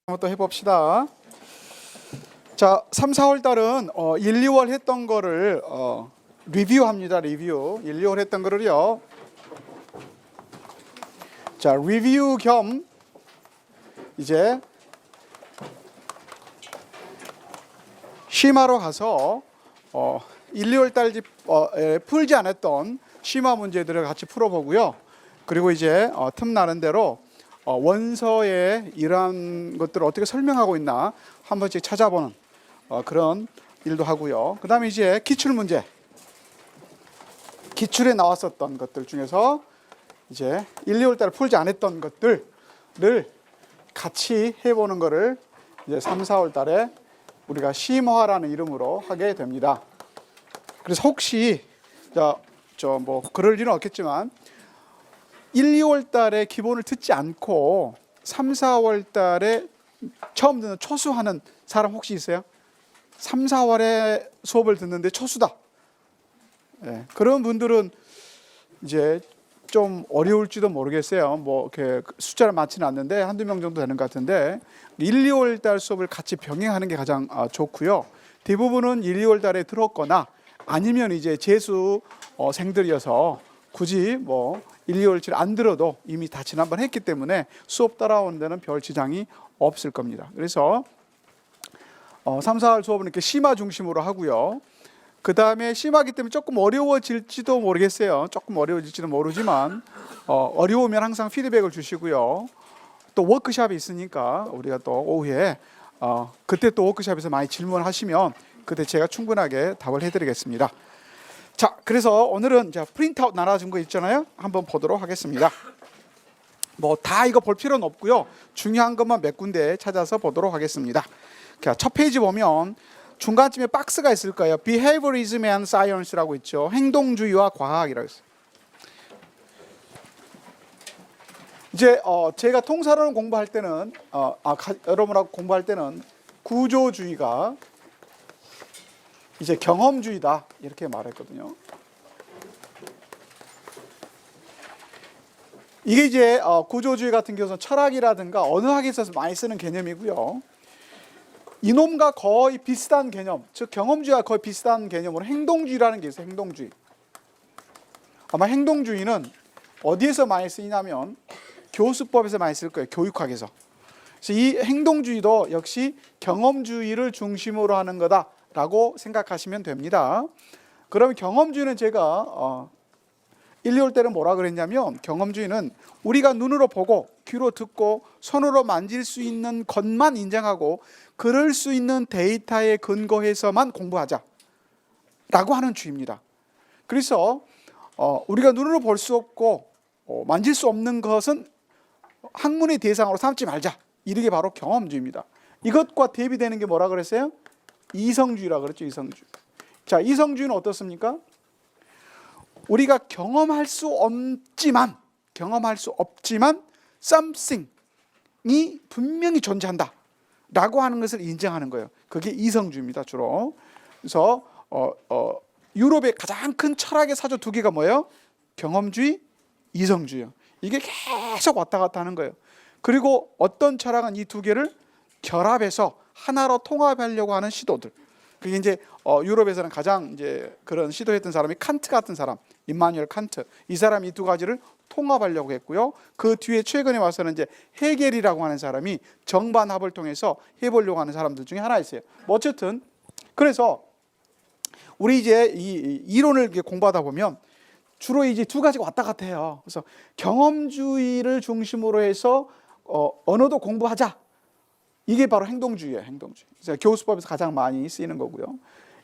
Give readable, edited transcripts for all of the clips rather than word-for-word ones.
한번 또 해봅시다. 자, 3, 4월 달은 1, 2월 했던 거를 리뷰합니다. 리뷰. 1, 2월 했던 거를요. 자, 리뷰 겸 이제 심화로 가서 1, 2월 달 풀지 않았던 심화 문제들을 같이 풀어보고요. 그리고 이제 틈나는 대로 원서에 이러한 것들을 어떻게 설명하고 있나 한 번씩 찾아보는 그런 일도 하고요. 그 다음에 이제 기출문제, 기출에 나왔었던 것들 중에서 이제 1, 2월 달에 풀지 않았던 것들을 같이 해보는 거를 이제 3, 4월 달에 우리가 심화라는 이름으로 하게 됩니다. 그래서 혹시 뭐 그럴 일은 없겠지만 1, 2월 달에 기본을 듣지 않고 3, 4월 달에 처음 듣는 초수하는 사람 혹시 있어요? 3, 4월에 수업을 듣는데 초수다. 네, 그런 분들은 이제 좀 어려울지도 모르겠어요. 뭐 이렇게 숫자를 많지는 않는데 한두 명 정도 되는 것 같은데 1, 2월 달 수업을 같이 병행하는 게 가장 좋고요. 대부분은 1, 2월 달에 들었거나 아니면 이제 재수생들이어서 굳이 뭐 1, 2월치를 안 들어도 이미 다 지난번 했기 때문에 수업 따라오는 데는 별 지장이 없을 겁니다. 그래서 3, 4월 수업은 이렇게 심화 중심으로 하고요. 그 다음에 심화기 때문에 조금 어려워질지도 모르겠어요. 조금 어려워질지는 모르지만 어려우면 항상 피드백을 주시고요. 또 워크숍이 있으니까 우리가 또 오후에 그때 또 워크숍에서 많이 질문하시면 그때 제가 충분하게 답을 해드리겠습니다. 자, 그래서 오늘은 프린트아웃 나눠준 거 있잖아요. 한번 보도록 하겠습니다. 뭐 다 이거 볼 필요는 없고요. 중요한 것만 몇 군데 찾아서 보도록 하겠습니다. 첫 페이지 보면 중간쯤에 박스가 있을 거예요. Behaviorism and Science라고 있죠. 행동주의와 과학이라고 있어요. 이제 제가 통사론을 공부할 때는 여러분하고 공부할 때는 구조주의가 이제 경험주의다 이렇게 말했거든요. 이게 이제 구조주의 같은 경우는 철학이라든가 언어학에 있어서 많이 쓰는 개념이고요. 이놈과 거의 비슷한 개념, 즉 경험주의와 거의 비슷한 개념으로 행동주의라는 게 있어요. 행동주의. 아마 행동주의는 어디에서 많이 쓰이냐면 교수법에서 많이 쓸 거예요. 교육학에서. 그래서 이 행동주의도 역시 경험주의를 중심으로 하는 거다라고 생각하시면 됩니다. 그러면 경험주의는 제가 1, 2월 때는 뭐라 그랬냐면 경험주의는 우리가 눈으로 보고 귀로 듣고 손으로 만질 수 있는 것만 인정하고 그럴 수 있는 데이터에 근거해서만 공부하자 라고 하는 주의입니다. 그래서 우리가 눈으로 볼 수 없고 만질 수 없는 것은 학문의 대상으로 삼지 말자. 이게 바로 경험주의입니다. 이것과 대비되는 게 뭐라 그랬어요? 이성주의라 그랬죠. 이성주의. 자, 이성주의는 어떻습니까? 우리가 경험할 수 없지만 something이 분명히 존재한다 라고 하는 것을 인정하는 거예요. 그게 이성주의입니다. 주로. 그래서 유럽의 가장 큰 철학의 사조 두 개가 뭐예요? 경험주의, 이성주의요. 이게 계속 왔다 갔다 하는 거예요. 그리고 어떤 철학은 이 두 개를 결합해서 하나로 통합하려고 하는 시도들. 그게 이제 유럽에서는 가장 이제 그런 시도했던 사람이 칸트 같은 사람, 임마누엘 칸트. 이 사람이 이 두 가지를 통합하려고 했고요. 그 뒤에 최근에 와서는 이제 헤겔이라고 하는 사람이 정반합을 통해서 해보려고 하는 사람들 중에 하나 있어요. 뭐 어쨌든 그래서 우리 이제 이 이론을 공부하다 보면 주로 이제 두 가지가 왔다 갔다 해요. 그래서 경험주의를 중심으로 해서 언어도 공부하자. 이게 바로 행동주의예요. 행동주의. 그래서 교수법에서 가장 많이 쓰이는 거고요.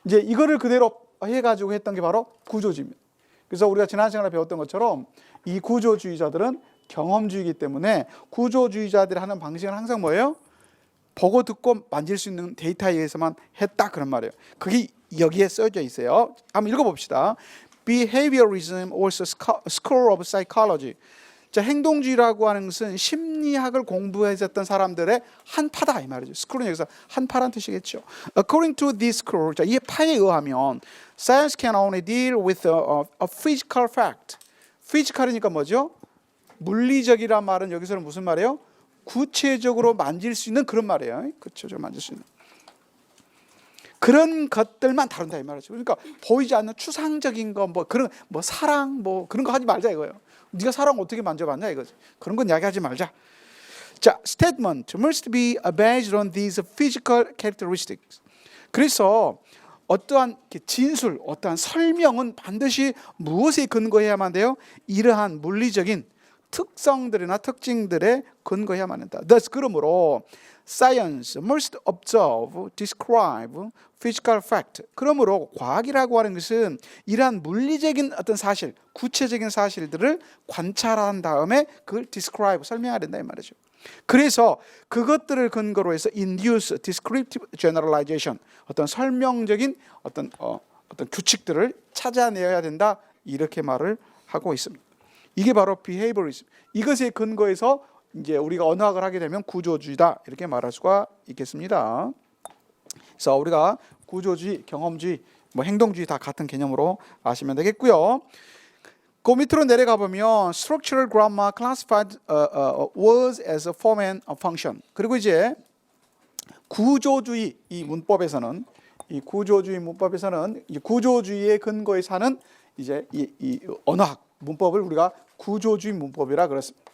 이제 이거를 그대로 해가지고 했던 게 바로 구조주의입니다. 그래서 우리가 지난 시간에 배웠던 것처럼 이 구조주의자들은 경험주의이기 때문에 구조주의자들이 하는 방식은 항상 뭐예요? 보고 듣고 만질 수 있는 데이터에 의해서만 했다 그런 말이에요. 그게 여기에 써져 있어요. 한번 읽어봅시다. Behaviorism was a school of psychology. 자, 행동주의라고 하는 것은 심리학을 공부했었던 사람들의 한 파다 이 말이죠. 스쿨은 여기서 한 파란 뜻이겠죠. According to this school, 자, 이 파에 의하면 science can only deal with a physical fact. physical이니까 뭐죠? 물리적이란 말은 여기서는 무슨 말이에요? 구체적으로 만질 수 있는 그런 말이에요. 구체적으로 만질 수 있는 그런 것들만 다룬다 이 말이죠. 그러니까 보이지 않는 추상적인 거 뭐 그런 뭐 사랑 뭐 그런 거 하지 말자 이거예요. 네가 사랑 어떻게 만져봤냐 이거지. 그런 건 이야기하지 말자. 자, statement must be based on these physical characteristics. 그래서 어떠한 진술, 어떠한 설명은 반드시 무엇에 근거해야만 돼요? 이러한 물리적인 특성들이나 특징들에 근거해야만 한다. thus 그러므로 science must observe, describe physical fact. 그러므로 과학이라고 하는 것은 이러한 물리적인 어떤 사실, 구체적인 사실들을 관찰한 다음에 그걸 describe, 설명해야 된다 이 말이죠. 그래서 그것들을 근거로 해서 induce descriptive generalization, 어떤 설명적인 어떤 규칙들을 찾아내야 된다 이렇게 말을 하고 있습니다. 이게 바로 behaviorism. 이것에 근거해서 이제 우리가 언어학을 하게 되면 구조주의다 이렇게 말할 수가 있겠습니다. 그래서 우리가 구조주의, 경험주의, 뭐 행동주의 다 같은 개념으로 아시면 되겠고요. 그 밑으로 내려가 보면 structural grammar classified words as a form and a function. 그리고 이제 구조주의 이 문법에서는 이 구조주의의 근거에 사는 이제 이 언어학 문법을 우리가 구조주의 문법이라 그랬습니다.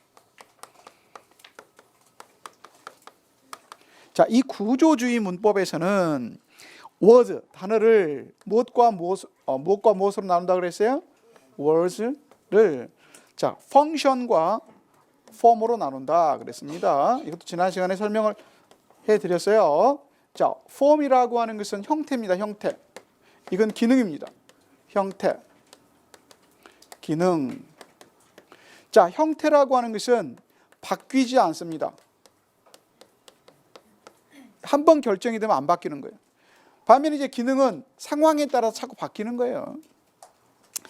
자, 이 구조주의 문법에서는 words 단어를 무엇과 무엇으로 나눈다 그랬어요? words를 자, function과 form으로 나눈다 그랬습니다. 이것도 지난 시간에 설명을 해드렸어요. 자, form이라고 하는 것은 형태입니다. 형태. 이건 기능입니다. 형태, 기능. 자, 형태라고 하는 것은 바뀌지 않습니다. 한번 결정이 되면 안 바뀌는 거예요. 반면에 이제 기능은 상황에 따라서 자꾸 바뀌는 거예요.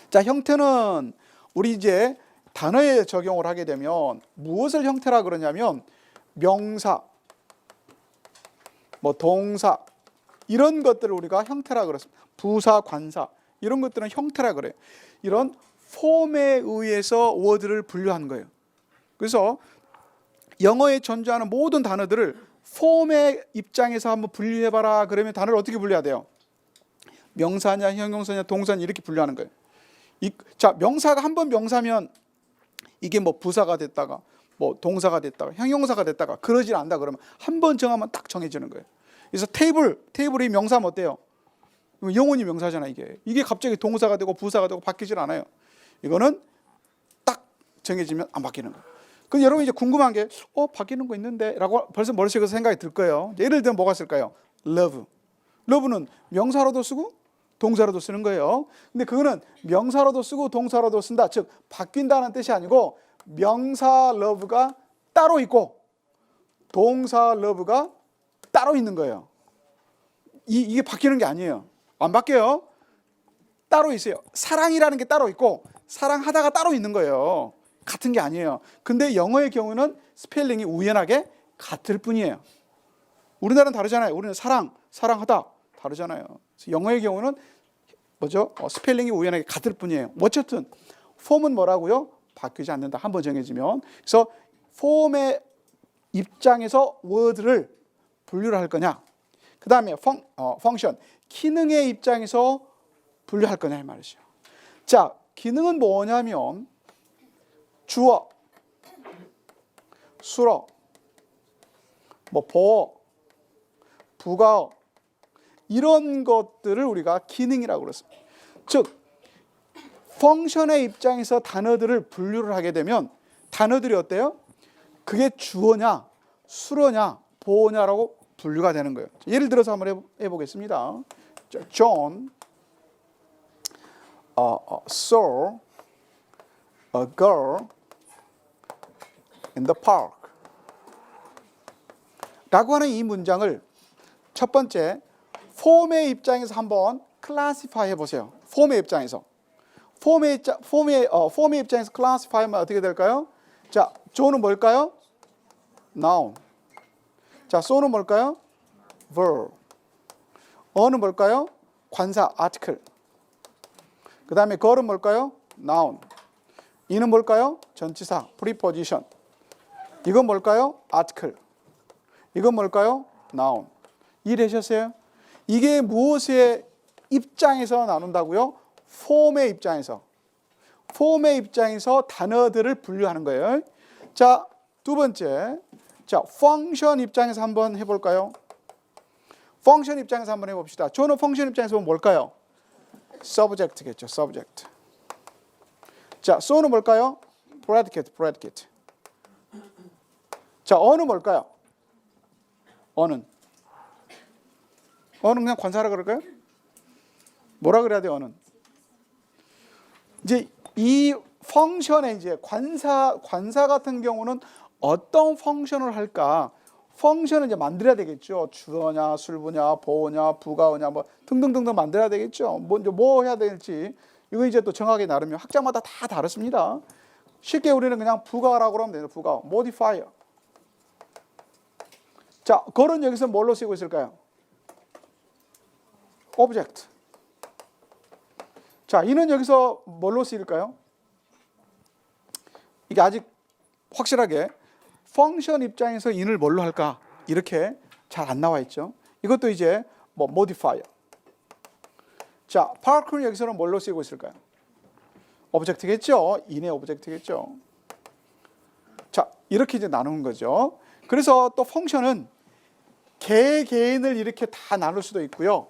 자, 형태는 우리 이제 단어에 적용을 하게 되면 무엇을 형태라 그러냐면 명사, 뭐 동사 이런 것들을 우리가 형태라 그랬습니다. 부사, 관사 이런 것들은 형태라 그래요. 이런 폼에 의해서 워드를 분류한 거예요. 그래서 영어에 존재하는 모든 단어들을 폼의 입장에서 한번 분류해봐라 그러면 단어를 어떻게 분류해야 돼요? 명사냐, 형용사냐, 동사냐 이렇게 분류하는 거예요. 자, 명사가 한번 명사면 이게 뭐 부사가 됐다가 뭐 동사가 됐다가 형용사가 됐다가 그러질 않다 그러면 한 번 정하면 딱 정해지는 거예요. 그래서 테이블이 명사면 어때요? 영원히 명사잖아 이게. 이게 갑자기 동사가 되고 부사가 되고 바뀌질 않아요. 이거는 딱 정해지면 안 바뀌는 거예요. 그럼 여러분 이제 궁금한 게 바뀌는 거 있는데 라고 벌써 머릿속에서 생각이 들 거예요. 예를 들면 뭐가 있을까요? love는 명사로도 쓰고 동사로도 쓰는 거예요. 근데 그거는 명사로도 쓰고 동사로도 쓴다. 즉 바뀐다는 뜻이 아니고 명사 love가 따로 있고 동사 love가 따로 있는 거예요. 이게 바뀌는 게 아니에요. 안 바뀌어요. 따로 있어요. 사랑이라는 게 따로 있고 사랑하다가 따로 있는 거예요. 같은 게 아니에요. 근데 영어의 경우는 스펠링이 우연하게 같을 뿐이에요. 우리나라는 다르잖아요. 우리는 사랑하다 다르잖아요. 그래서 영어의 경우는 뭐죠? 스펠링이 우연하게 같을 뿐이에요. 어쨌든 폼은 뭐라고요? 바뀌지 않는다. 한번 정해지면. 그래서 폼의 입장에서 워드를 분류를 할 거냐? 그 다음에 펑션, 기능의 입장에서 분류할 거냐 이 말이죠. 자, 기능은 뭐냐면 주어, 수어, 뭐 보어, 부가어 이런 것들을 우리가 기능이라고 그랬습니다. 즉 펑션의 입장에서 단어들을 분류를 하게 되면 단어들이 어때요? 그게 주어냐, 수어냐, 보어냐라고 분류가 되는 거예요. 예를 들어서 한번 해보겠습니다. John saw a girl in the park 라고 하는 이 문장을 첫 번째 폼의 입장에서 한번 클래시파이 해보세요. 폼의 입장에서 폼의 입장에서 클래시파이하면 어떻게 될까요? 자, jo는 뭘까요? noun. 자, so는 뭘까요? verb. 어는 뭘까요? 관사, article. 그 다음에 gir은 뭘까요? noun. 이는 뭘까요? 전치사, preposition. 이건 뭘까요? article. 이건 뭘까요? noun. 이해되셨어요? 이게 무엇의 입장에서 나눈다고요? 폼의 입장에서. 폼의 입장에서 단어들을 분류하는 거예요. 자, 두 번째. 자, 펑션 입장에서 한번 해볼까요? 펑션 입장에서 한번 해봅시다. 저는 펑션 입장에서 보면 뭘까요? subject겠죠. subject. 자, so는 뭘까요? predicate, predicate. 자, 어는 뭘까요? 어는 그냥 관사라 그럴까요? 뭐라 그래야 돼요, 어는? 이제 이 펑션의 이제 관사 같은 경우는 어떤 펑션을 할까? 펑션을 이제 만들어야 되겠죠. 주어냐, 술부냐, 보어냐, 부가어냐, 뭐 등등등등 만들어야 되겠죠. 뭐 해야 될지 이거 이제 또 정하기 나름이면 학자마다 다 다릅니다. 쉽게 우리는 그냥 부가라고 그러면 돼요. 부가, modifier. 자, 걸은 여기서 뭘로 쓰이고 있을까요? object. 자, 이는 여기서 뭘로 쓰일까요? 이게 아직 확실하게 펑션 입장에서 인을 뭘로 할까? 이렇게 잘 안 나와 있죠. 이것도 이제 뭐 modifier. 자, park는 여기서는 뭘로 쓰이고 있을까요? 오브젝트겠죠. 인의 오브젝트겠죠. 자, 이렇게 이제 나누는 거죠. 그래서 또 펑션은 개개인을 이렇게 다 나눌 수도 있고요.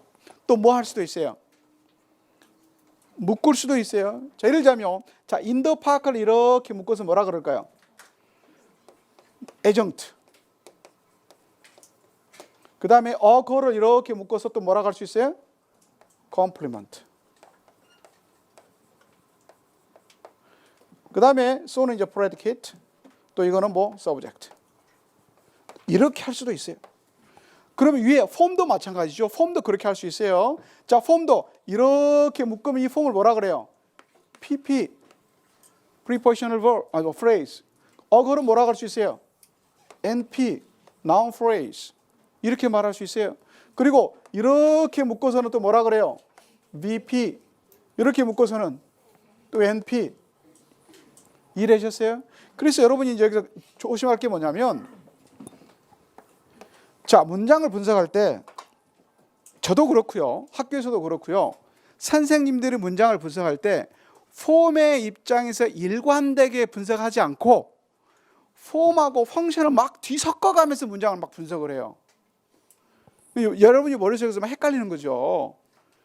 또 뭐 할 수도 있어요? 묶을 수도 있어요. 자, 예를 들자면 자, in the park를 이렇게 묶어서 뭐라 그럴까요? adjunct. 그 다음에 어거를 이렇게 묶어서 또 뭐라 할 수 있어요? complement. 그 다음에 so는 이제 predicate. 또 이거는 뭐 subject. 이렇게 할 수도 있어요. 그러면 위에 폼도 마찬가지죠. 폼도 그렇게 할 수 있어요. 자, 폼도 이렇게 묶으면 이 폼을 뭐라 그래요? PP, prepositional verb, phrase. 어거는 뭐라 할 수 있어요? NP, noun phrase. 이렇게 말할 수 있어요. 그리고 이렇게 묶어서는 또 뭐라 그래요? VP. 이렇게 묶어서는 또 NP. 이해되셨어요? 그래서 여러분이 이제 여기서 조심할 게 뭐냐면, 자, 문장을 분석할 때 저도 그렇고요. 학교에서도 그렇고요. 선생님들이 문장을 분석할 때 폼의 입장에서 일관되게 분석하지 않고 폼하고 펑션을 막 뒤섞어가면서 문장을 막 분석을 해요. 여러분이 머릿속에서 막 헷갈리는 거죠.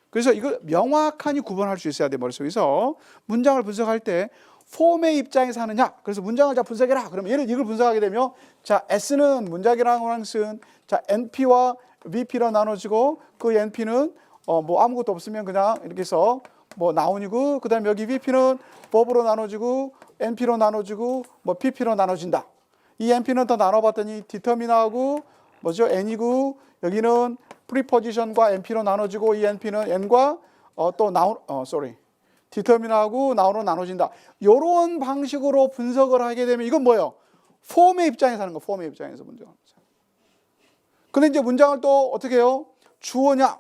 그래서 이걸 명확하게 구분할 수 있어야 돼요. 머릿속에서. 문장을 분석할 때 폼의 입장에서 하느냐. 그래서 문장을 자 분석해라. 그러면 얘를 이걸 분석하게 되면 자, S는 문장이랑 쓴 자, NP와 VP로 나눠지고 그 NP는 뭐 아무것도 없으면 그냥 이렇게 해서 뭐 나온이고 그다음에 여기 VP는 verb로 나눠지고 NP로 나눠지고 뭐 PP로 나눠진다. 이 NP는 더 나눠봤더니 determine하고 뭐죠? N이고 여기는 preposition과 NP로 나눠지고 이 NP는 N과 또 noun, determine하고 noun으로 나눠진다. 이런 방식으로 분석을 하게 되면 이건 뭐예요? 폼의 입장에서 하는 거. 폼의 입장에서 문장을. 근데 이제 문장을 또 어떻게 해요? 주어냐,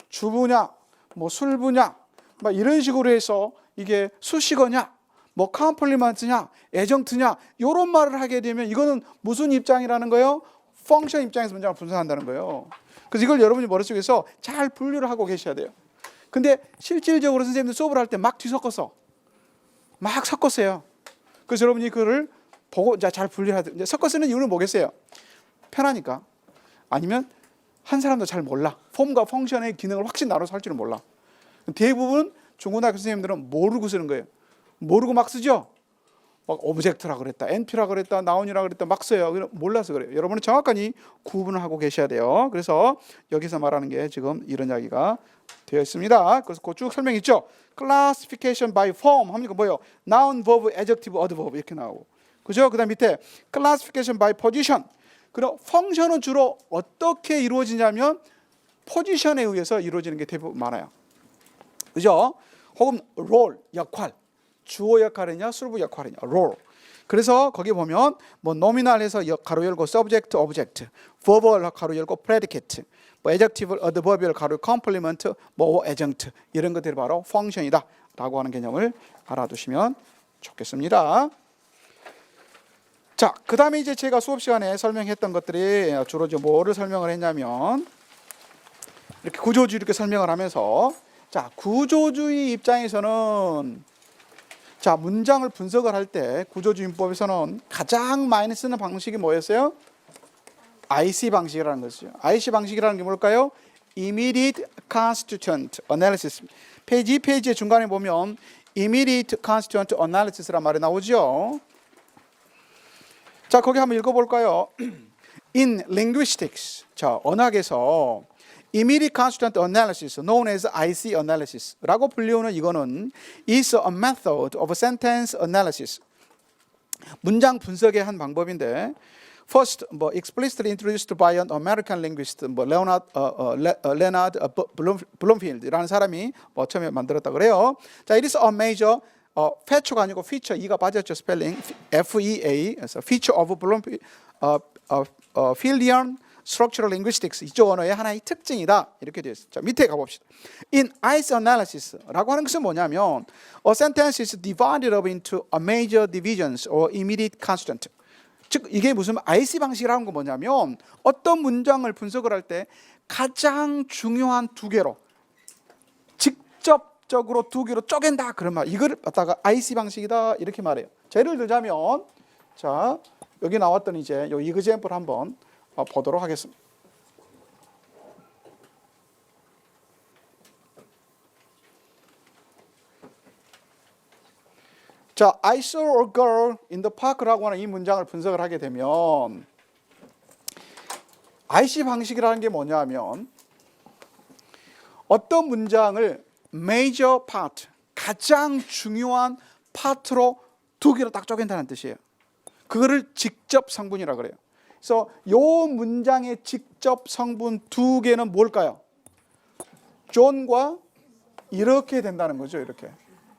주부냐, 뭐 술부냐, 막 이런 식으로 해서 이게 수식어냐, 뭐 컴플리먼트냐, 애정트냐 이런 말을 하게 되면 이거는 무슨 입장이라는 거예요? 펑션 입장에서 문장을 분석한다는 거예요. 그래서 이걸 여러분이 머릿속에서 잘 분류를 하고 계셔야 돼요. 근데 실질적으로 선생님들 수업을 할 때 막 뒤섞어서 막 섞었어요. 그래서 여러분이 그거를 보고 잘 분류해야 돼요. 섞어 쓰는 이유는 뭐겠어요? 편하니까. 아니면 한 사람도 잘 몰라. 폼과 펑션의 기능을 확실히 나눠서 할 줄은 몰라. 대부분 중고등학교 선생님들은 모르고 쓰는 거예요. 모르고 막 쓰죠. 막 오브젝트라 그랬다, NP라 그랬다, 나온이라 그랬다 막 써요. 몰라서 그래요. 여러분은 정확하니 구분을 하고 계셔야 돼요. 그래서 여기서 말하는 게 지금 이런 이야기가 되어 있습니다. 그래서 그 쭉 설명 있죠. Classification by form 합니까? 뭐예요? Noun, verb, adjective, adverb 이렇게 나오고, 그죠? 그다음 밑에 Classification by position. 그럼 펑션은 주로 어떻게 이루어지냐면 포지션에 의해서 이루어지는 게 대부분 많아요. 그죠? 혹은 롤, 역할. 주어 역할이냐 술부 역할이냐 롤. 그래서 거기 보면 뭐 노미널해서 가로 열고 subject, object, verbal 가로 열고 predicate, 뭐 adjective, adverbial 가로 complement, 뭐 adjunct 이런 것들이 바로 펑션이다 라고 하는 개념을 알아두시면 좋겠습니다. 자, 그 다음에 이제 제가 수업 시간에 설명했던 것들이 주로 이제 뭐를 설명을 했냐면 이렇게 구조주의 이렇게 설명을 하면서 자, 구조주의 입장에서는 자, 문장을 분석을 할 때 구조주의법에서는 가장 많이 쓰는 방식이 뭐였어요? IC 방식이라는 것이죠. IC 방식이라는 게 뭘까요? Immediate Constituent Analysis. 페이지의 중간에 보면 Immediate Constituent Analysis란 말이 나오죠. 자, 거기 한번 읽어볼까요? In linguistics, 자, 언어학에서 Immediate Constituent Analysis, known as IC Analysis라고 불리우는 이거는 is a method of sentence analysis. 문장 분석의 한 방법인데, first, explicitly introduced by an American linguist, Leonard Bloomfield라는 사람이 처음에 만들었다 그래요. 자, it is a major feature가 아니고 feature, 이가 빠졌죠 스펠링, FEA, 그래서 feature of Bloomfieldian structural linguistics, 이쪽 언어의 하나의 특징이다 이렇게 되어 있어요. 자, 밑에 가봅시다. In IC analysis라고 하는 것은 뭐냐면 a sentence is divided up into a major divisions or immediate constituent. 즉 이게 무슨 IC 방식이라는 건 뭐냐면 어떤 문장을 분석을 할 때 가장 중요한 두 개로 직접적으로 두 개로 쪼갠다 그런 말, 이걸 갖다가 IC 방식이다 이렇게 말해요. 자, 예를 들자면 자, 여기 나왔던 이제 이 example 한번 보도록 하겠습니다. 자, I saw a girl in the park라고 하는 이 문장을 분석을 하게 되면 IC 방식이라는 게 뭐냐면 어떤 문장을 major part, 가장 중요한 파트로 두 개로 딱 쪼갠다는 뜻이에요. 그거를 직접 성분이라고 그래요. 그래서 이 문장의 직접 성분 두 개는 뭘까요? 존과 이렇게 된다는 거죠. 이렇게.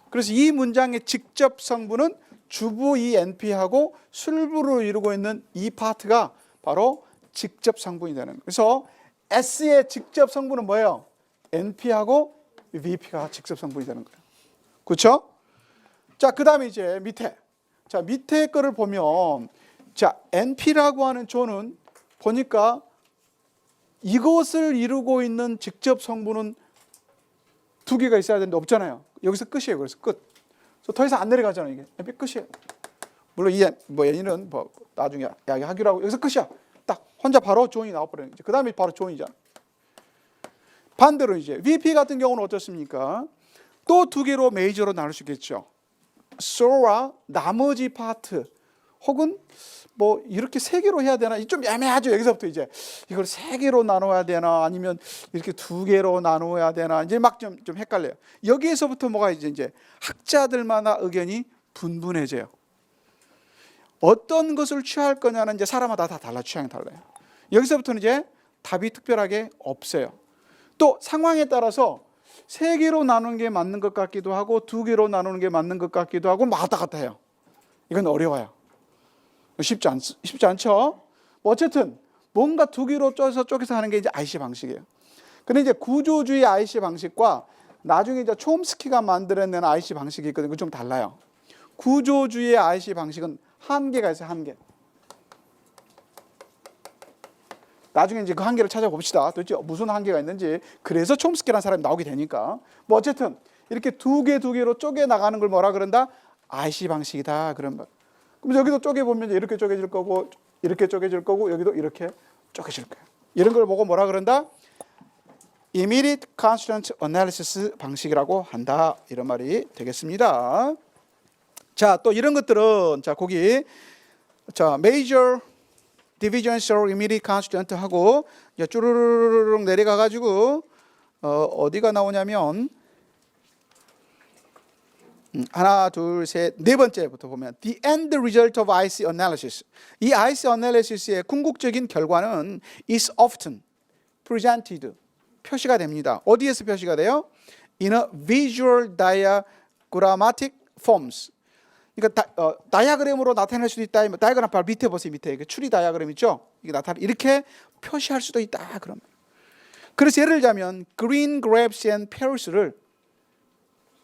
그래서 이 문장의 직접 성분은 주부 이 NP하고 술부를 이루고 있는 이 파트가 바로 직접 성분이 되는 거예요. 그래서 S의 직접 성분은 뭐예요? NP하고 VP가 직접 성분이 되는 거예요. 그렇죠? 자, 그 다음에 이제 밑에. 자, 밑에 거를 보면 자, NP라고 하는 존은 보니까 이것을 이루고 있는 직접 성분은 두 개가 있어야 되는데 없잖아요. 여기서 끝이에요. 그래서 끝. 그래서 더 이상 안 내려가잖아요. 이게 NP 끝이에요. 물론 이 얘는 나중에 이야기하기로 하고 여기서 끝이야. 딱 혼자 바로 존이 나와버려요. 그 다음에 바로 존이잖아. 반대로 이제 VP 같은 경우는 어떻습니까? 또 두 개로 메이저로 나눌 수 있겠죠. so와 나머지 파트 혹은 이렇게 세 개로 해야 되나? 좀 애매하죠. 여기서부터 이제 이걸 세 개로 나눠야 되나? 아니면 이렇게 두 개로 나눠야 되나? 이제 막 좀 헷갈려요. 여기에서부터 뭐가 이제 학자들마다 의견이 분분해져요. 어떤 것을 취할 거냐는 이제 사람마다 다 달라, 취향이 달라요. 여기서부터는 이제 답이 특별하게 없어요. 또 상황에 따라서 세 개로 나누는 게 맞는 것 같기도 하고 두 개로 나누는 게 맞는 것 같기도 하고 왔다 갔다 해요. 이건 어려워요. 쉽지 않죠? 어쨌든 뭔가 두 개로 쪼개서 하는 게 이제 IC 방식이에요. 근데 이제 구조주의 IC 방식과 나중에 이제 촘스키가 만들어낸 IC 방식이 있거든요. 그건 좀 달라요. 구조주의 IC 방식은 한계가 있어요. 한계. 나중에 이제 그 한계를 찾아봅시다. 도대체 무슨 한계가 있는지. 그래서 촘스키라는 사람이 나오게 되니까. 어쨌든 이렇게 두 개로 쪼개 나가는 걸 뭐라 그런다? IC 방식이다. 그런 말. 그럼 여기도 쪼개보면 이렇게 쪼개질 거고 이렇게 쪼개질 거고 여기도 이렇게 쪼개질 거예요. 이런 걸 보고 뭐라 그런다? Immediate Constituent Analysis 방식이라고 한다. 이런 말이 되겠습니다. 자, 또 이런 것들은 자, 거기 자, Major Divisions or Immediate Constituent 하고 쭈르르륵 내려가 가지고 어디가 나오냐면 하나, 둘, 셋, 네 번째부터 보면 The end result of IC analysis. 이 IC analysis의 궁극적인 결과는 is often presented. 표시가 됩니다. 어디에서 표시가 돼요? In a visual diagrammatic forms. 그러니까 다이아그램으로 나타낼 수도 있다. 다이아그램 바로 밑에 보세요. 밑에 추리 다이아그램 있죠? 이게 이렇게 표시할 수도 있다. 그럼. 그래서 예를 들자면 green grapes and pears를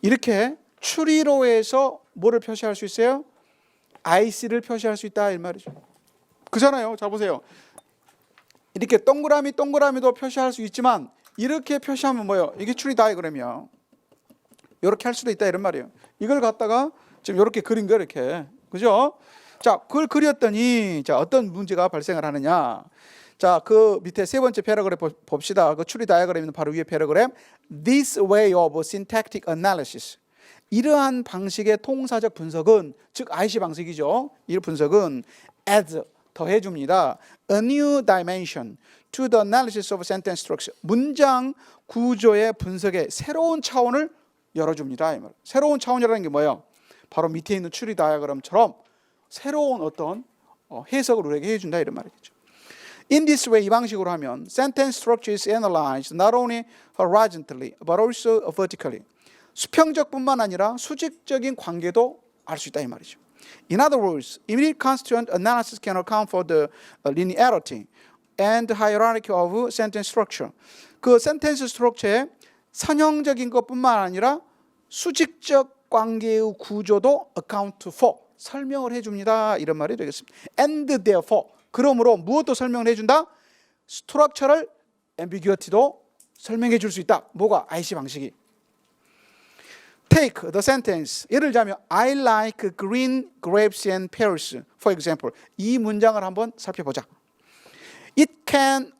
이렇게 추리로 해서 뭐를 표시할 수 있어요? IC를 표시할 수 있다 이 말이죠. 그잖아요. 자 보세요. 이렇게 동그라미도 표시할 수 있지만 이렇게 표시하면 뭐예요? 이게 트리 다이어그램이야. 이렇게 할 수도 있다 이런 말이에요. 이걸 갖다가 지금 이렇게 그린 거 이렇게, 그죠? 자, 그걸 그렸더니 자 어떤 문제가 발생을 하느냐? 자, 그 밑에 세 번째 패러그램 봅시다. 그 트리 다이어그램은 바로 위에 패러그램. This way of syntactic analysis. 이러한 방식의 통사적 분석은, 즉 IC 방식이죠. 이 분석은 adds, 더해줍니다. A new dimension to the analysis of sentence structure. 문장 구조의 분석에 새로운 차원을 열어줍니다. 이 말. 새로운 차원이라는 게 뭐예요? 바로 밑에 있는 추리 다이어그램처럼 새로운 어떤 해석을 우리에게 해준다 이런 말이겠죠. In this way, 이 방식으로 하면 sentence structure is analyzed not only horizontally but also vertically. 수평적뿐만 아니라 수직적인 관계도 알 수 있다 이 말이죠. In other words, immediate constituent analysis can account for the linearity and hierarchy of sentence structure. 그 센텐스 스트럭처의 선형적인 것뿐만 아니라 수직적 관계의 구조도 account for, 설명을 해줍니다 이런 말이 되겠습니다. And therefore, 그러므로 무엇도 설명을 해준다? 스트럭처럴 ambiguity도 설명해 줄 수 있다. 뭐가? IC 방식이. Take the sentence. 예를 들자면 I like green grapes and pears. For example. 이 문장을 한번 살펴보자. It can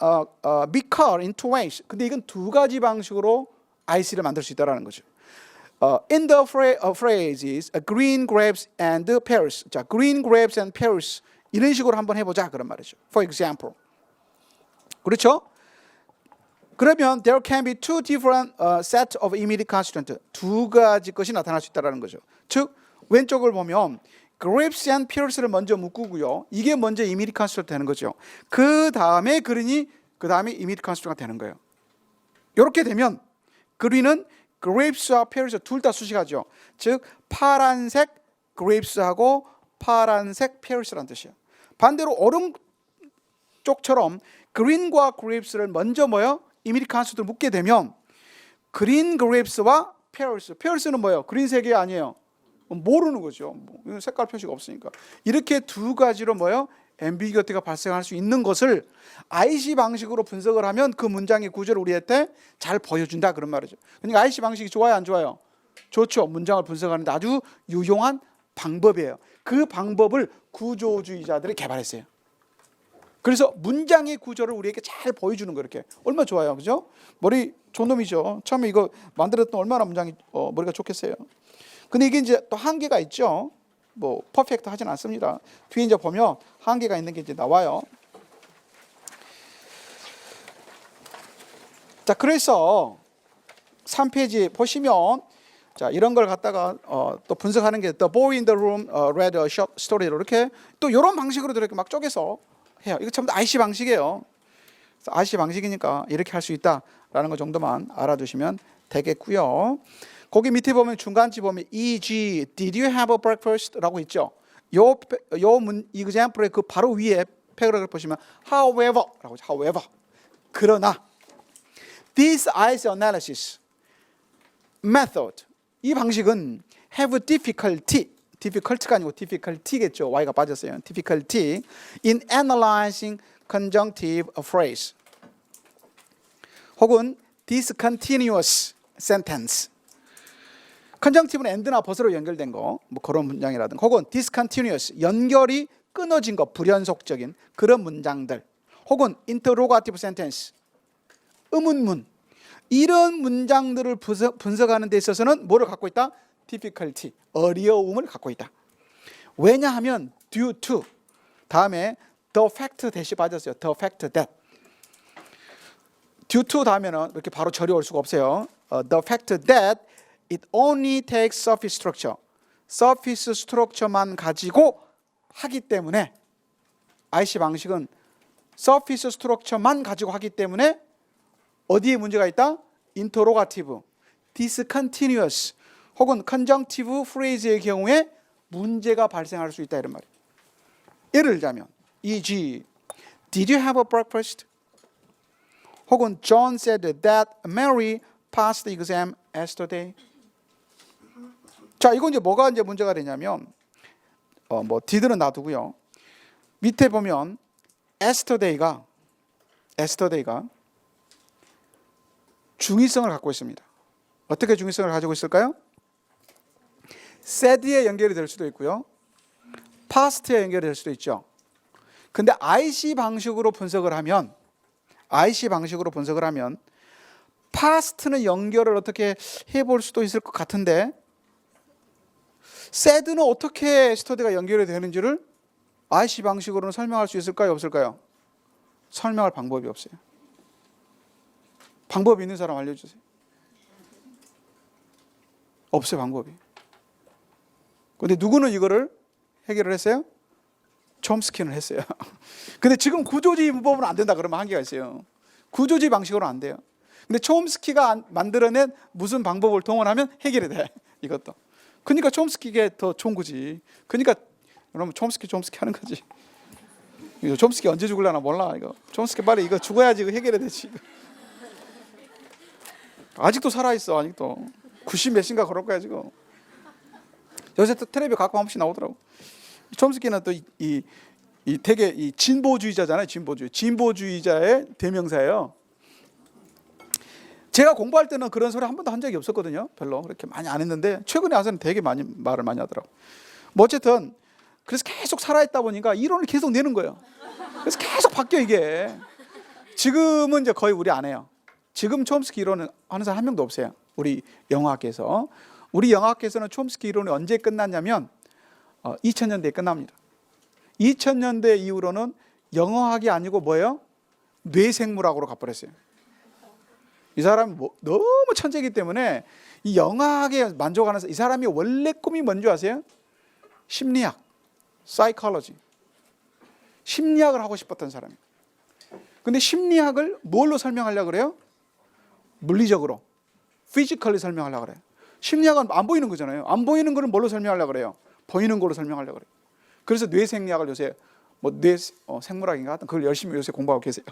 be called in two ways. 근데 이건 두 가지 방식으로 IC를 만들 수 있다는 거죠. In the phrases green grapes and pears. 자, green grapes and pears. 이런 식으로 한번 해보자 그런 말이죠. For example. 그렇죠? 그러면 there can be two different sets of immediate constituent. 두 가지 것이 나타날 수 있다는 거죠. 즉 왼쪽을 보면 grapes and pears를 먼저 묶고요. 이게 먼저 immediate constituent 되는 거죠. 그 다음에 green이 그 다음에 immediate constituent가 되는 거예요. 이렇게 되면 green은 grapes와 pears 둘 다 수식하죠. 즉 파란색 grapes하고 파란색 pears라는 뜻이에요. 반대로 오른쪽처럼 green과 grapes를 먼저 뭐요? 이미디트 컨스트를 묶게 되면 그린 그레이프스와 페어스는 뭐예요? 그린색이 아니에요. 모르는 거죠. 색깔 표시가 없으니까. 이렇게 두 가지로 뭐예요? 앰비기어티가 발생할 수 있는 것을 IC 방식으로 분석을 하면 그 문장의 구조를 우리한테 잘 보여준다 그런 말이죠. 그러니까 IC 방식이 좋아요, 안 좋아요? 좋죠. 문장을 분석하는데 아주 유용한 방법이에요. 그 방법을 구조주의자들이 개발했어요. 그래서 문장의 구조를 우리에게 잘 보여주는 거 이렇게 얼마나 좋아요, 그죠? 머리 좋은 놈이죠. 처음에 이거 만들었던 얼마나 문장이 머리가 좋겠어요. 근데 이게 이제 또 한계가 있죠. 뭐 퍼펙트 하진 않습니다. 뒤에 이제 보면 한계가 있는 게 이제 나와요. 자, 그래서 3페이지 보시면 자 이런 걸 갖다가 또 분석하는 게 The boy in the room read a short story 이렇게 또 이런 방식으로 이렇게 막 쪼개서 해요. 이거 전부 다 IC 방식이에요. IC 방식이니까 이렇게 할 수 있다라는 것 정도만 알아두시면 되겠고요. 거기 밑에 보면 중간지 보면 E.G. Did you have a breakfast?라고 있죠. 이 example의 그 바로 위에 패러그래프 보시면 However,라고 있죠. However, 그러나 this IC analysis method 이 방식은 have difficulty가 아니고 difficulty겠죠. Y가 빠졌어요. difficulty in analyzing conjunctive phrase 혹은 discontinuous sentence. conjunctive는 and나 but으로 연결된 거, 뭐 그런 문장이라든가 혹은 discontinuous, 연결이 끊어진 거, 불연속적인 그런 문장들 혹은 interrogative sentence, 의문문 이런 문장들을 분석하는 데 있어서는 뭐를 갖고 있다? difficulty, 어려움을 갖고 있다. 왜냐하면 due to 다음에 the fact 대시 빠졌어요. the fact that due to 다음에는 이렇게 바로 절이 올 수가 없어요. the fact that it only takes surface structure, surface structure만 가지고 하기 때문에 IC 방식은 surface structure만 가지고 하기 때문에 어디에 문제가 있다? interrogative, discontinuous 혹은 conjunctive phrase의 경우에 문제가 발생할 수 있다 이런 말이에요. 예를 들자면 e.g. Did you have a breakfast? 혹은 John said that Mary passed the exam yesterday. 자, 이건 이제 뭐가 이제 문제가 되냐면 뭐 did는 놔두고요. 밑에 보면 yesterday가 중의성을 갖고 있습니다. 어떻게 중의성을 가지고 있을까요? said에 연결이 될 수도 있고요. past에 연결이 될 수도 있죠. 근데 IC 방식으로 분석을 하면 past는 연결을 어떻게 해볼 수도 있을 것 같은데 said는 어떻게 yesterday가 연결이 되는지를 IC 방식으로는 설명할 수 있을까요? 없을까요? 설명할 방법이 없어요. 방법이 있는 사람 알려주세요. 없어요, 방법이. 근데 누구는 이거를 해결을 했어요? 촘스키는 했어요. 근데 지금 구조주의 문법은 안 된다 그러면 한계가 있어요. 구조주의 방식으로는 안 돼요. 근데 촘스키가 만들어낸 무슨 방법을 동원하면 해결이 돼. 이것도. 그러니까 촘스키가 더 좋은 거지. 그러니까 여러분 촘스키 하는 거지. 이거 촘스키 언제 죽을려나 몰라. 이거 촘스키 빨리 이거 죽어야지 이거 해결이 되지. 이거. 아직도 살아있어. 아직도 90 몇인가 그럴 거야 지금. 요새 또 텔레비에 가끔 한 번씩 나오더라고. 촘스키는 또 이 되게 이 진보주의자잖아요. 진보주의자의 대명사예요. 제가 공부할 때는 그런 소리 한 번도 한 적이 없었거든요. 별로 그렇게 많이 안 했는데 최근에 와서는 되게 많이 말을 많이 하더라고. 뭐 어쨌든 그래서 계속 살아있다 보니까 이론을 계속 내는 거예요. 그래서 계속 바뀌어 이게. 지금은 이제 거의 우리 안 해요. 지금 촘스키 이론은 하는 사람 한 명도 없어요. 우리 영어학에서. 우리 영어학에서는 촘스키 이론이 언제 끝났냐면 2000년대에 끝납니다. 2000년대 이후로는 영어학이 아니고 뭐예요? 뇌생물학으로 가버렸어요. 이 사람이 너무 천재이기 때문에 이 영어학에 만족하는 이 사람이 원래 꿈이 뭔지 아세요? 심리학, 사이콜로지. 심리학을 하고 싶었던 사람이에요. 근데 심리학을 뭘로 설명하려고 그래요? 물리적으로, 피지컬리 설명하려고 그래요. 심리학은 안 보이는 거잖아요. 안 보이는 거를 뭘로 설명하려고 그래요? 보이는 걸로 설명하려고 그래요. 그래서 뇌생리학을 요새 생물학인가 하여튼 그걸 열심히 요새 공부하고 계세요.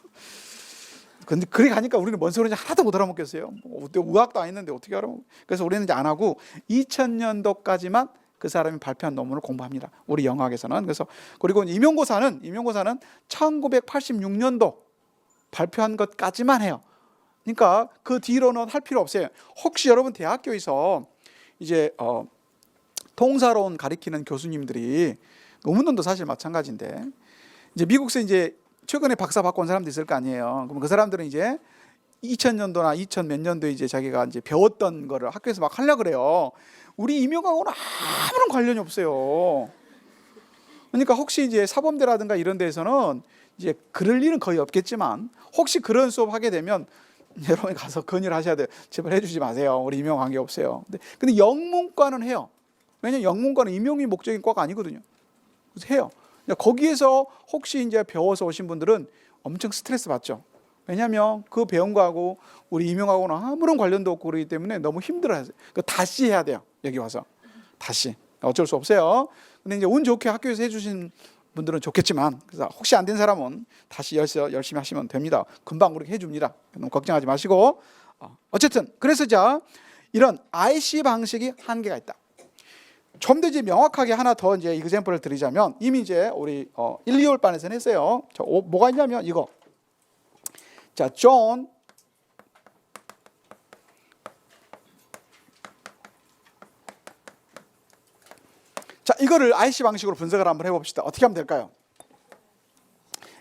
근데 그래 가니까 우리는 뭔 소리인지 하나도 못 알아먹겠어요. 의학도 아니는데 어떻게 알아먹어? 그래서 우리는 이제 안 하고 2000년도까지만 그 사람이 발표한 논문을 공부합니다. 우리 영어학에서는. 그래서 그리고 임용고사는 1986년도 발표한 것까지만 해요. 그러니까 그 뒤로는 할 필요 없어요. 혹시 여러분 대학교에서 이제 통사론 가리키는 교수님들이 논문도 사실 마찬가지인데 이제 미국에서 이제 최근에 박사 받고 온 사람도 있을 거 아니에요. 그럼 그 사람들은 이제 2000년도나 2000 몇 년도에 이제 자기가 이제 배웠던 거를 학교에서 막 하려고 그래요. 우리 임용하고는 아무런 관련이 없어요. 그러니까 혹시 이제 사범대라든가 이런 데에서는 이제 그럴 일은 거의 없겠지만 혹시 그런 수업 하게 되면 여러분이 가서 건의를 하셔야 돼요. 제발 해주지 마세요. 우리 임용 관계 없어요. 근데 영문과는 해요. 왜냐면 영문과는 임용이 목적인 과가 아니거든요. 그래서 해요. 거기에서 혹시 이제 배워서 오신 분들은 엄청 스트레스 받죠. 왜냐하면 그 배운 거하고 우리 임용하고는 아무런 관련도 없고 그러기 때문에 너무 힘들어하세요. 다시 해야 돼요. 여기 와서 다시 어쩔 수 없어요. 근데 이제 운 좋게 학교에서 해주신 분들은 좋겠지만 그래서 혹시 안 된 사람은 다시 열심히 하시면 됩니다. 금방 그렇게 해줍니다. 너무 걱정하지 마시고 어쨌든 그래서 자 이런 IC 방식이 한계가 있다. 좀 더 이제 명확하게 하나 더 이제 이그젬플을 드리자면 이미 이제 우리 1, 2월 반에서는 했어요. 자, 뭐가 있냐면 이거. 자, John 자, 이거를 IC 방식으로 분석을 한번 해봅시다. 어떻게 하면 될까요?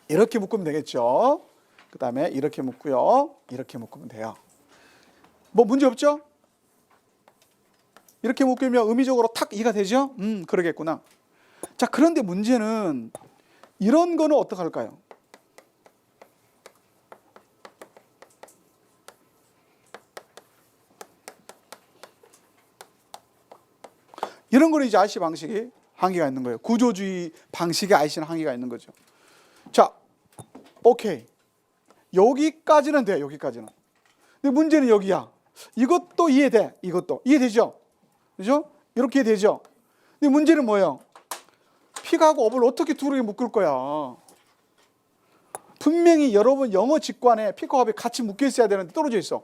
이렇게 묶으면 되겠죠. 그 다음에 이렇게 묶고요. 이렇게 묶으면 돼요. 뭐 문제 없죠? 이렇게 묶으면 의미적으로 탁 이해가 되죠? 그러겠구나. 자, 그런데 문제는 이런 거는 어떻게 할까요? 이런 거는 이제 IC 방식이 한계가 있는 거예요. 구조주의 방식의 IC는 한계가 있는 거죠. 자, 오케이. 여기까지는 돼. 여기까지는. 근데 문제는 여기야. 이것도 이해돼. 이것도 이해되죠? 그죠? 이렇게 되죠? 근데 문제는 뭐예요? 픽하고 업을 어떻게 두르게 묶을 거야? 분명히 여러분 영어 직관에 픽과 업이 같이 묶여 있어야 되는데 떨어져 있어.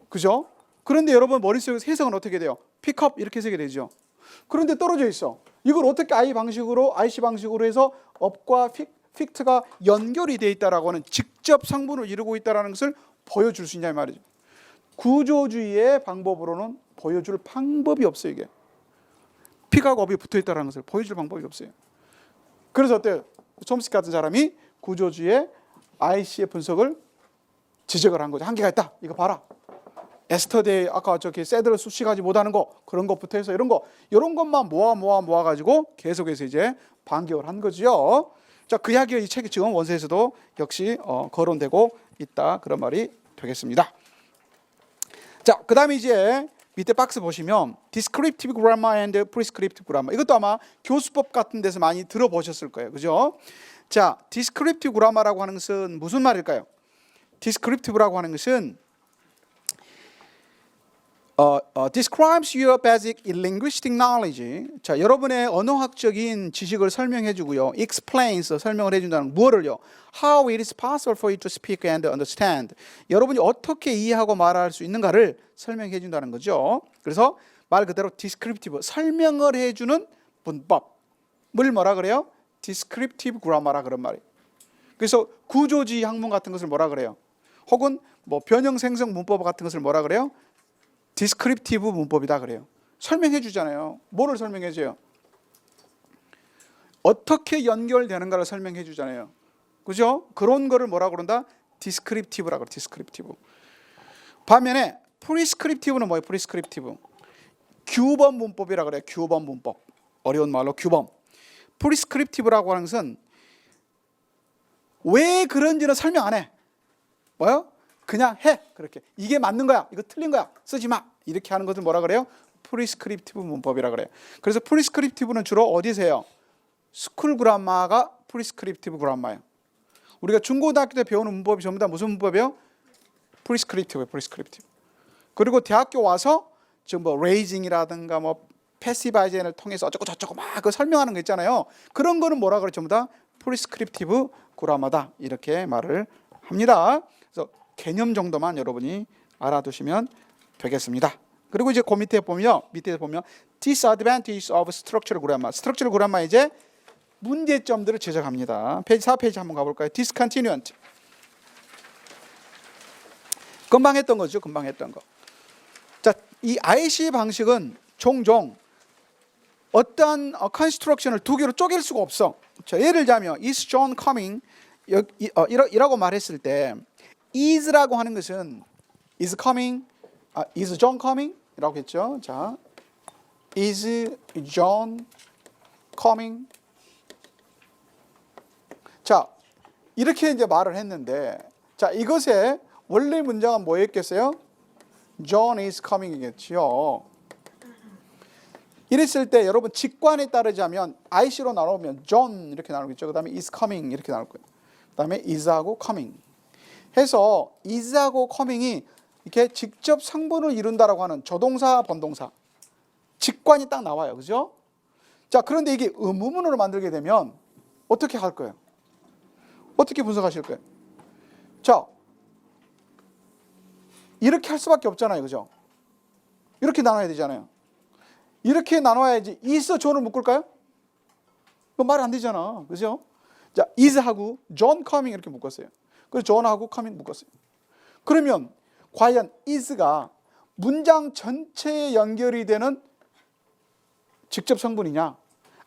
그죠? 그런데 여러분 머릿속에서 해석은 어떻게 돼요? 픽업 이렇게 해석이 되죠. 그런데 떨어져 있어. 이걸 어떻게 IC 방식으로 해서 업과 fict가 연결이 돼 있다라고 하는 직접 성분을 이루고 있다라는 것을 보여줄 수 있냐 이 말이죠. 구조주의의 방법으로는 보여줄 방법이 없어요. 이게 픽하고 업이 붙어 있다는 것을 보여줄 방법이 없어요. 그래서 어때요? 촘스키 같은 사람이 구조주의의 IC의 분석을 지적을 한 거죠. 한계가 있다. 이거 봐라. 에스터데이 아까 저기 새들을 수식하지 못하는 거 그런 것부터 해서 이런 것만 모아 가지고 계속해서 이제 반격을 한 거죠. 자, 그 이야기가 이 책이 지금 원서에서도 역시 거론되고 있다 그런 말이 되겠습니다. 자, 그다음에 이제 밑에 박스 보시면 descriptive grammar and prescriptive grammar. 이것도 아마 교수법 같은 데서 많이 들어보셨을 거예요. 그죠? 자, descriptive grammar라고 하는 것은 무슨 말일까요? descriptive라고 하는 것은 describes your basic linguistic knowledge. 자, 여러분의 언어학적인 지식을 설명해 주고요. explains 설명을 해 준다는 무엇을요? How it is possible for you to speak and understand. 여러분이 어떻게 이해하고 말할 수 있는가를 설명해 준다는 거죠. 그래서 말 그대로 descriptive 설명을 해 주는 문법을 뭐라 그래요? descriptive grammar라 그런 말이에요. 그래서 구조주의 학문 같은 것을 뭐라 그래요? 혹은 뭐 변형 생성 문법 같은 것을 뭐라 그래요? 디스크립티브 문법이다 그래요. 설명해 주잖아요. 뭐를 설명해 줘요? 어떻게 연결되는가를 설명해 주잖아요. 그죠? 그런 거를 뭐라 그런다? 디스크립티브라 그래. 디스크립티브. 반면에 프리스크립티브는 뭐예요? 프리스크립티브. 규범 문법이라 그래요. 규범 문법. 어려운 말로 규범. 프리스크립티브라고 하는 것은 왜 그런지는 설명 안 해. 뭐요? 그냥 해. 그렇게. 이게 맞는 거야. 이거 틀린 거야. 쓰지 마. 이렇게 하는 것을 뭐라 그래요? 프리스크립티브 문법이라 그래요. 그래서 프리스크립티브는 주로 어디서 해요? 스쿨 그라마가 프리스크립티브 그라마예요. 우리가 중고등학교 때 배우는 문법이 전부 다 무슨 문법이에요? 프리스크립티브예요. 프리스크립티브. 그리고 대학교 와서 지금 뭐 레이징이라든가 뭐 패시바이젠을 통해서 어쩌고 저쩌고 막 그 설명하는 거 있잖아요. 그런 거는 뭐라 그래? 전부 다 프리스크립티브 그라마다. 이렇게 말을 합니다. 그래서 개념 정도만 여러분이 알아두시면 되겠습니다. 그리고 이제 그 밑에 보면 disadvantage of structural grammar. structural grammar 이제 문제점들을 지적합니다. 페이지 4페이지 한번 가볼까요? discontinuant. 금방 했던 거죠. 금방 했던 거. 자, 이 IC 방식은 종종 어떠한 컨스트럭션을 두 개로 쪼갤 수가 없어. 자, 예를 들자면 is John coming 이라고 말했을 때 is라고 하는 것은 is coming, is John coming? 이라고 했죠. 자, is John coming? 자, 이렇게 이제 말을 했는데, 자, 이것의 원래 문장은 뭐였겠어요? John is coming이겠죠. 이랬을 때 여러분 직관에 따르자면 IC로 나누면 John 이렇게 나누겠죠. 그 다음에 is coming 이렇게 나눌 거예요. 그 다음에 is하고 coming 해서 is하고 coming이 이렇게 직접 상분을 이룬다라고 하는 조동사, 번동사 직관이 딱 나와요. 그죠? 자, 그런데 이게 의문문으로 만들게 되면 어떻게 할 거예요? 어떻게 분석하실 거예요? 자, 이렇게 할 수밖에 없잖아요. 그죠? 이렇게 나눠야 되잖아요. 이렇게 나눠야지 is, john을 묶을까요? 그거 말 안 되잖아. 그죠? 자, is하고 John coming 이렇게 묶었어요. 그래서 John하고 coming 묶었어요. 그러면 과연 is가 문장 전체에 연결이 되는 직접 성분이냐?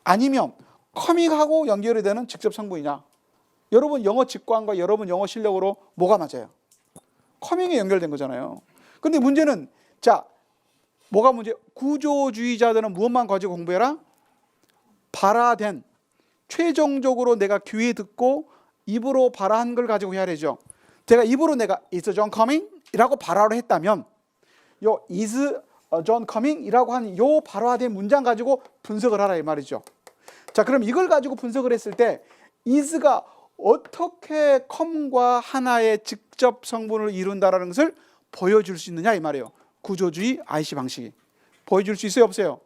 아니면 coming하고 연결이 되는 직접 성분이냐? 여러분 영어 직관과 여러분 영어 실력으로 뭐가 맞아요? coming에 연결된 거잖아요. 근데 문제는 자, 뭐가 문제? 구조주의자들은 무엇만 가지고 공부해라? 발화된 최종적으로 내가 귀에 듣고 입으로 발화한 걸 가지고 해야 되죠. 제가 입으로 내가 is John coming? 이라고 발화를 했다면 요 is John coming? 이라고 하는 요 발화된 문장 가지고 분석을 하라 이 말이죠. 자, 그럼 이걸 가지고 분석을 했을 때 is가 어떻게 come과 하나의 직접 성분을 이룬다라는 것을 보여줄 수 있느냐 이 말이에요. 구조주의 IC 방식이 보여줄 수 있어요? 없어요?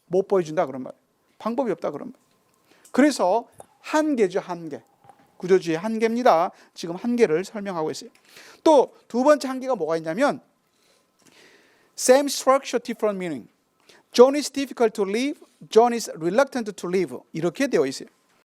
못 보여준다 그런 말. 방법이 없다 그런 말. 그래서 한계죠. 한계. 구조주의 한계입니다. 지금 한계를 설명하고 있어요. 또 두 번째 한계가 뭐가 있냐면 same structure, different meaning. John is difficult to live, John is reluctant to live 이렇게 되어 있어요.